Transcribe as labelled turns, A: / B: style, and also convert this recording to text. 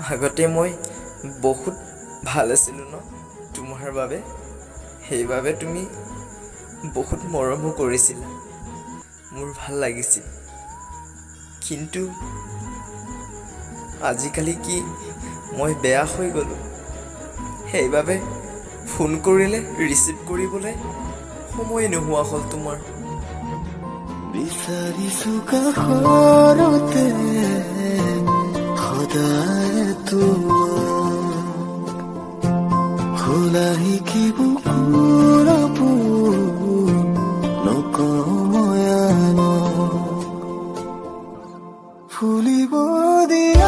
A: আগতে মই বহুত ভাল আছিলোঁ ন তোমাৰ বাবে। সেইবাবে তুমি বহুত মৰমো কৰিছিলা, মোৰ ভাল লাগিছিল। কিন্তু আজিকালি কি মই বেয়া হৈ গ'লোঁ? সেইবাবে ফোন কৰিলে ৰিচিভ কৰিবলৈ সময় নোহোৱা হ'ল তোমাৰ।
B: বিচাৰিছো কাষৰতে সদায় তোমাক, খোলা শিকিব নকময়ান ফুলিব দিয়া